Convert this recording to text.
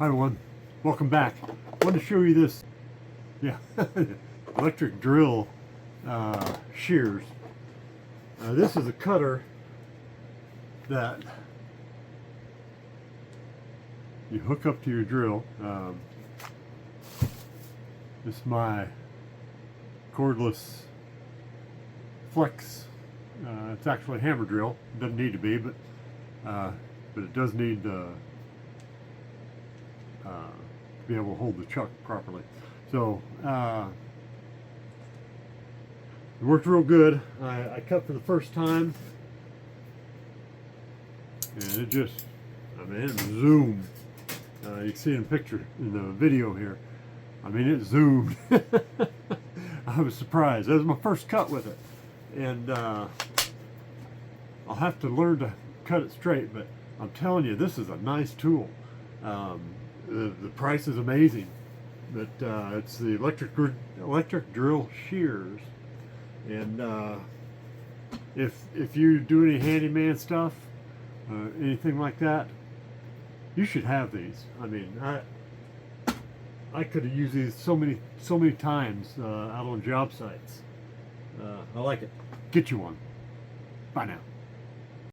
Hi everyone, welcome back. I wanted to show you this, electric drill shears. This is a cutter that you hook up to your drill. This is my cordless flex. It's actually a hammer drill. It doesn't need to be, but it does need to be able to hold the chuck properly. So it worked real good. I cut for the first time, and it just, it zoomed. You can see in the picture, in the video here. It zoomed. I was surprised. That was my first cut with it, and I'll have to learn to cut it straight. But I'm telling you, this is a nice tool. The price is amazing, but it's the electric drill shears, and if you do any handyman stuff, anything like that, you should have these. I could have used these so many times out on job sites. I like it. Get you one. Bye now.